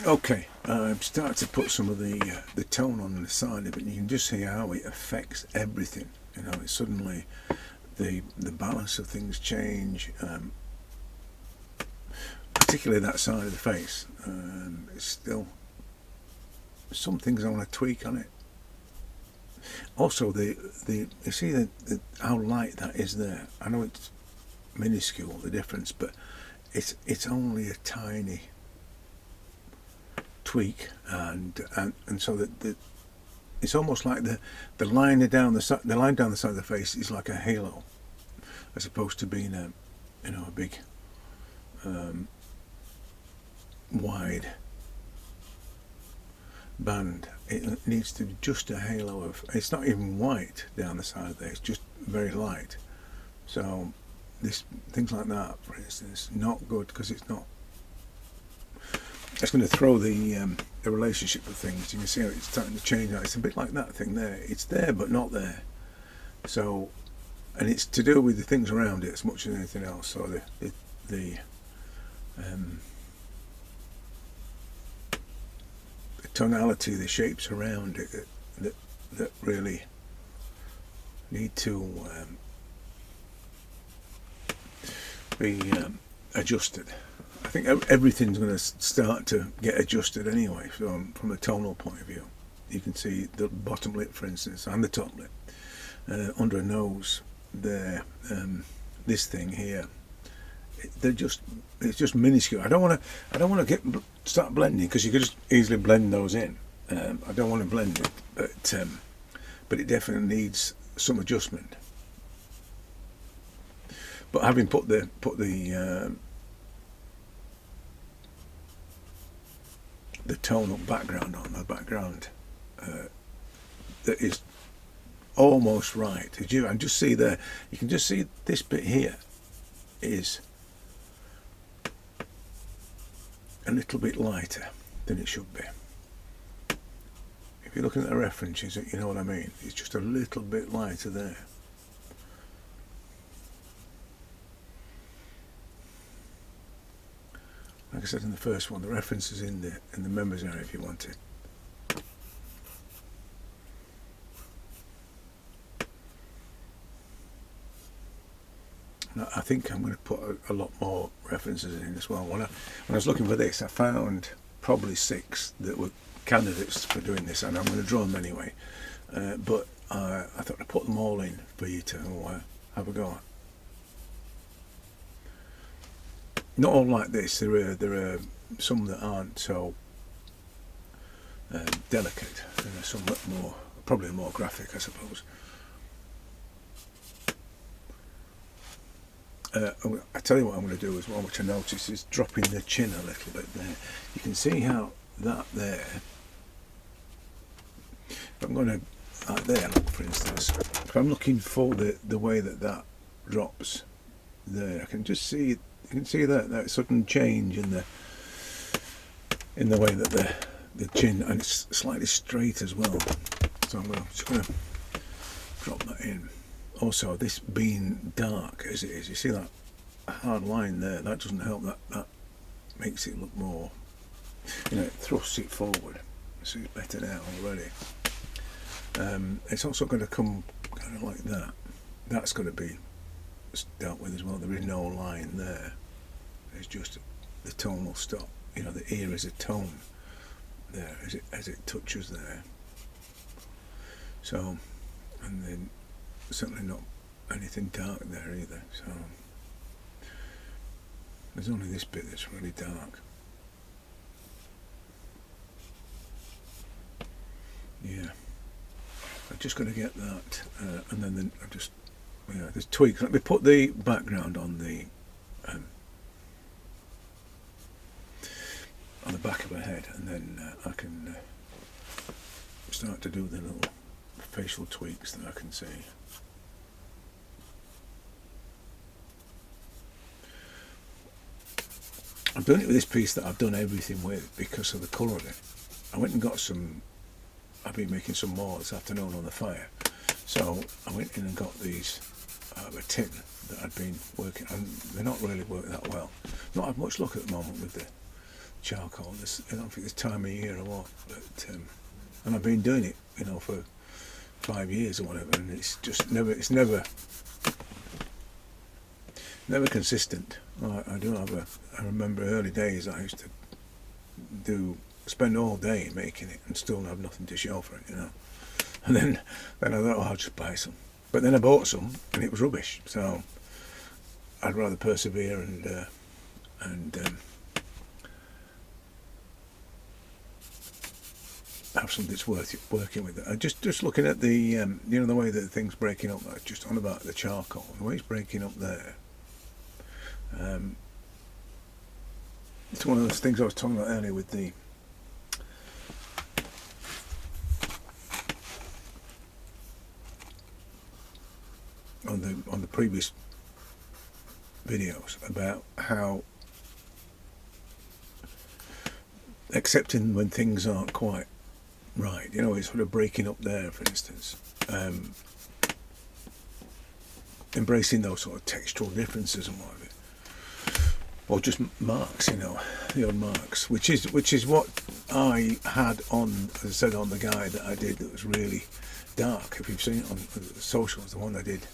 Okay, I've started to put some of the tone on the side of it, and you can just see how it affects everything. You know, it's suddenly the balance of things change, particularly that side of the face. It's still some things I want to tweak on it. Also, the you see how light that is there. I know it's minuscule, the difference, but it's only a tiny tweak, and so that it's almost like the line down the line down the side of the face is like a halo, as opposed to being a big wide band. It needs to be just a halo of. It's not even white down the side there. It's just very light. So this things like that, for instance, not good because it's not. It's going to throw the relationship of things. You can see how it's starting to change. It's a bit like that thing there. It's there but not there. So, and it's to do with the things around it as much as anything else. So the tonality, the shapes around it that really need to be adjusted. I think everything's going to start to get adjusted anyway from a tonal point of view. You can see the bottom lip, for instance, and the top lip. Under a nose there, this thing here, it's just minuscule. I don't want to start blending, because you could just easily blend those in. I don't want to blend it, but it definitely needs some adjustment. But having put the tonal background on, the background that is almost right. And just see there, you can just see this bit here is a little bit lighter than it should be. If you're looking at the references, you know what I mean. It's just a little bit lighter there. Like I said in the first one, the reference is in the members area if you want it. I think I'm going to put a lot more references in as well. When I was looking for this, I found probably 6 that were candidates for doing this, and I'm going to draw them anyway. But I thought I'd put them all in for you to have a go at. Not all like this. There are some that aren't so delicate, and some that more, probably more graphic, I suppose. I tell you what I'm going to do as well, which I notice, is dropping the chin a little bit there. You can see how that there. If I'm going to like there, look, for instance, if I'm looking for the way that drops there, I can just see. You can see that sudden change in the way that the chin, and it's slightly straight as well. So I'm just going to drop that in. Also, this being dark as it is, you see that hard line there. That doesn't help. That makes it look more. It thrusts it forward. So it's better now already. It's also going to come kind of like that. That's going to be dealt with as well. There is no line there. It's just the tone will stop. The ear is a tone there as it touches there. So, and then certainly not anything dark there either. So there's only this bit that's really dark. Yeah, I'm just going to get that, and then I just. There's tweaks. Let me put the background on the back of her head, and then I can start to do the little facial tweaks that I can see. I'm doing it with this piece that I've done everything with because of the colour of it. I went and got some. I've been making some more this afternoon on the fire, so I went in and got these. A tin that I'd been working, and they're not really working that well. Not had much luck at the moment with charcoal. I don't think it's time of year or what, but and I've been doing it, for 5 years or whatever, and it's just never consistent. I remember early days I used to spend all day making it and still have nothing to show for it, And then I thought, oh, I'll just buy some. But then I bought some and it was rubbish. So I'd rather persevere and have something that's worth working with. Just looking at the the way that things breaking up. Just on about the charcoal, the way it's breaking up there. It's one of those things I was talking about earlier with the on the previous videos about how accepting when things aren't quite right, it's sort of breaking up there, for instance, embracing those sort of textural differences and what have you, or just marks, the odd marks, which is what I had on, as I said, on the guy that I did that was really dark. If you've seen it on the socials, the one I did,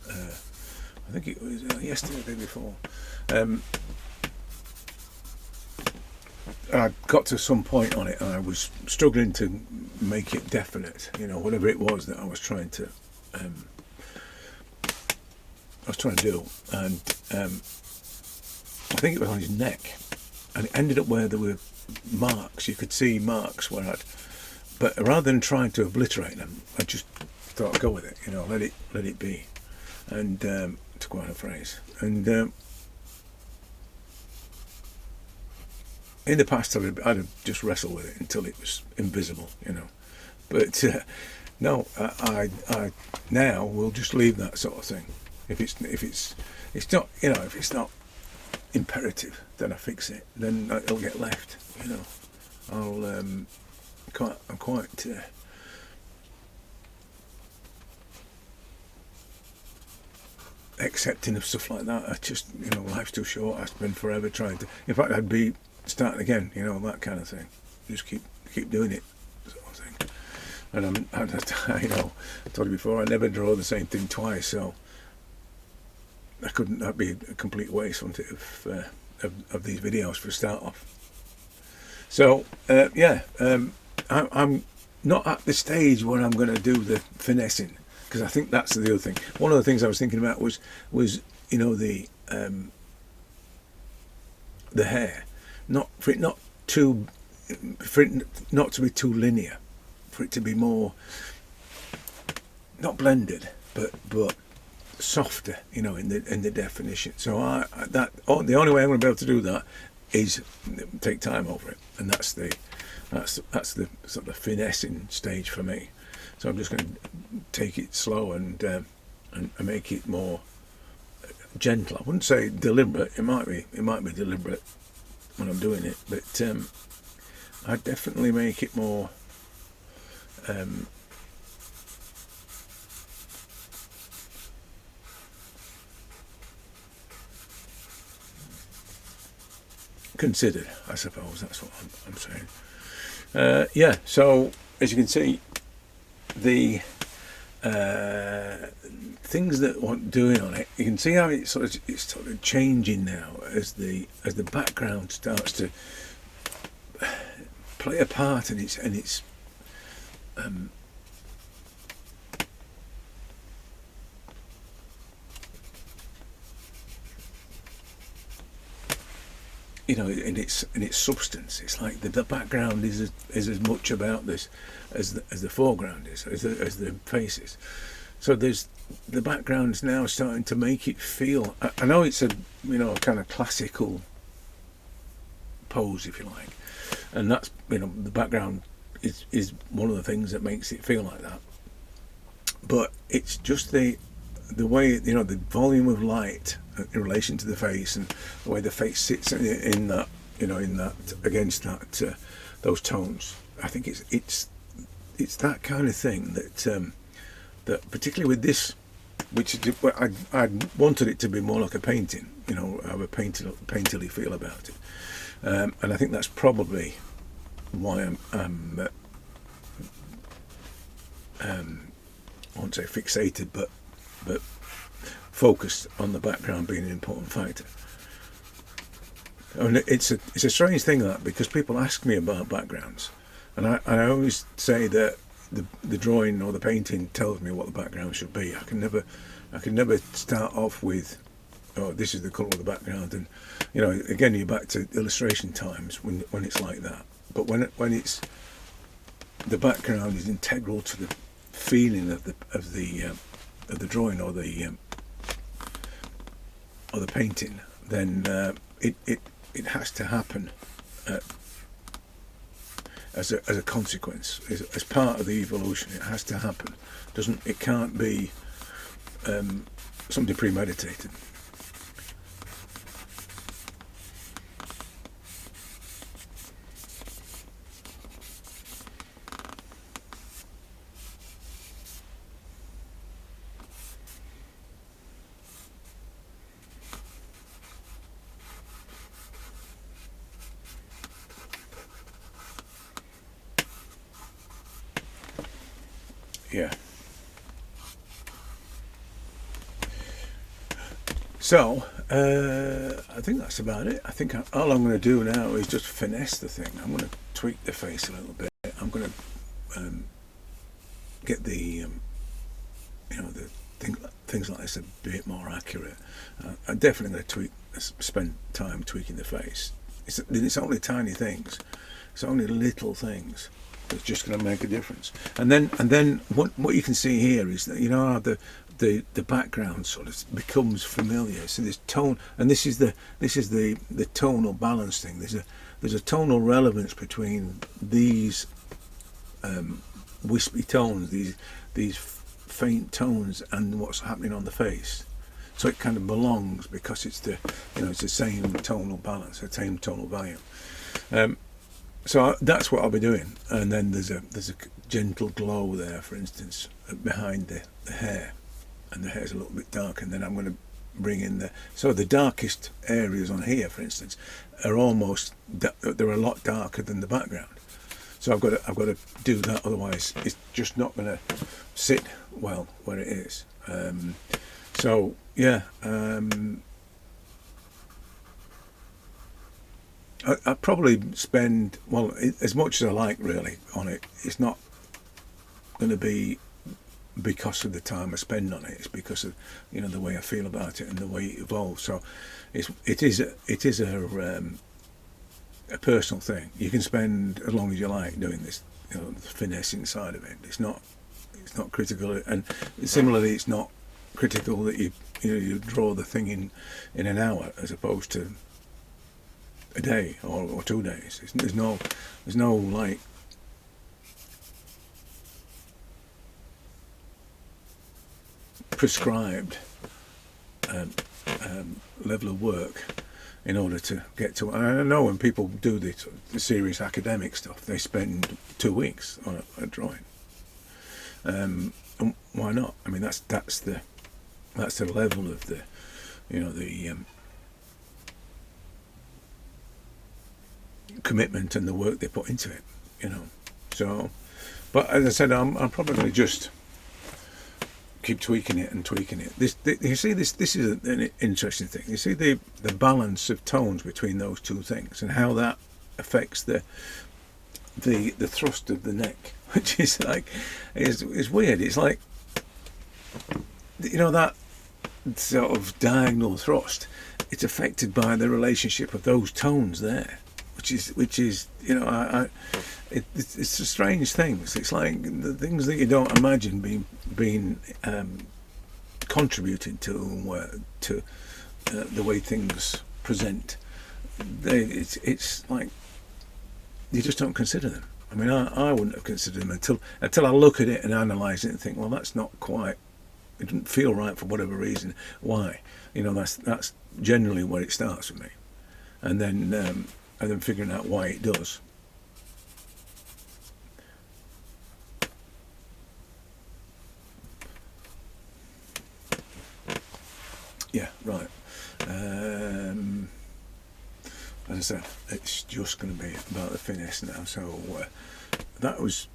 I think it was yesterday or the day before. I got to some point on it and I was struggling to make it definite, whatever it was that I was trying to do, and I think it was on his neck, and it ended up where there were marks. You could see marks but rather than trying to obliterate them, I just thought, go with it, let it be, and to quote a phrase, and in the past I'd have just wrestled with it until it was invisible, but no, I now will just leave that sort of thing. If it's not, if it's not imperative, then I fix it. Then it'll get left. I'm quite accepting of stuff like that. I just, life's too short. I spend forever trying to. In fact, I'd be starting again. That kind of thing. Just keep doing it, sort of thing. And I told you before, I never draw the same thing twice. So that'd be a complete waste, wouldn't it, of these videos for a start off. So I'm not at the stage where I'm going to do the finessing, because I think that's the other thing. One of the things I was thinking about was the hair, for it not to be too linear, for it to be more not blended, but softer, in the definition. So the only way I'm going to be able to do that is take time over it, and that's the sort of finessing stage for me. So I'm just going to take it slow and make it more gentle. I wouldn't say deliberate. It might be deliberate when I'm doing it, but I definitely make it more considered, I suppose. That's what I'm saying. So as you can see, the things that I'm doing on it, you can see how it's sort of changing now as the background starts to play a part in its in its substance. It's like the background is as much about this as the foreground is, as the faces. So the background's now starting to make it feel. I know it's a kind of classical pose, if you like, and that's the background is one of the things that makes it feel like that. But it's just the way the volume of light in relation to the face, and the way the face sits in that against that those tones. I think it's that kind of thing that particularly with this, which I wanted it to be more like a painting, have a painterly feel about it, And I think that's probably why I'm I won't say fixated, but focused on the background being an important factor. And it's a strange thing, that, because people ask me about backgrounds, and I always say that the drawing or the painting tells me what the background should be. I can never start off with, oh, this is the colour of the background, and again, you're back to illustration times when it's like that. But when it's the background is integral to the feeling of the drawing or the painting, then it has to happen as a consequence, as part of the evolution. It has to happen. It can't be something premeditated. Yeah. So I think that's about it. I think all I'm going to do now is just finesse the thing. I'm going to tweak the face a little bit. I'm going to get the the things like this a bit more accurate. I'm definitely going to spend time tweaking the face. It's only tiny things. It's only little things. It's just going to make a difference. And then what you can see here is that how the background sort of becomes familiar. So this tone, and this is the tonal balance thing. There's a tonal relevance between these wispy tones, these faint tones, and what's happening on the face. So it kind of belongs because it's it's the same tonal balance, the same tonal value. So that's what I'll be doing, and then there's a gentle glow there, for instance, behind the hair, and the hair's a little bit dark, and then I'm going to bring in the darkest areas on here, for instance, they're a lot darker than the background. So I've got to do that, otherwise it's just not going to sit well where it is. So yeah. I probably spend, as much as I like really on it. It's not going to be because of the time I spend on it. It's because of the way I feel about it and the way it evolves. So it is a personal thing. You can spend as long as you like doing this, the finessing side of it. It's not critical, and similarly, it's not critical that you draw the thing in an hour as opposed to a day or 2 days. There's no like prescribed level of work in order to get to. And I know when people do the serious academic stuff, they spend 2 weeks on a drawing. And why not? I mean, that's the level of the commitment and the work they put into it, So, but as I said, I'm probably going to just keep tweaking it. You see, this is an interesting thing. You see the balance of tones between those two things and how that affects the thrust of the neck, which is like is weird. It's like that sort of diagonal thrust. It's affected by the relationship of those tones there. Which is it's a strange things. It's like the things that you don't imagine being contributed to the way things present. It's like you just don't consider them. I mean, I wouldn't have considered them until I look at it and analyse it and think, well, that's not quite. It didn't feel right for whatever reason. Why? That's generally where it starts with me, and then figuring out why it does. Yeah, right. as I said, it's just going to be about the finesse now. So that was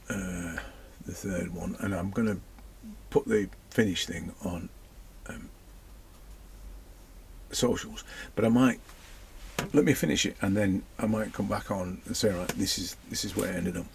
the third one, and I'm going to put the finish thing on socials, but I might let me finish it, and then I might come back on and say, right, this is where it ended up.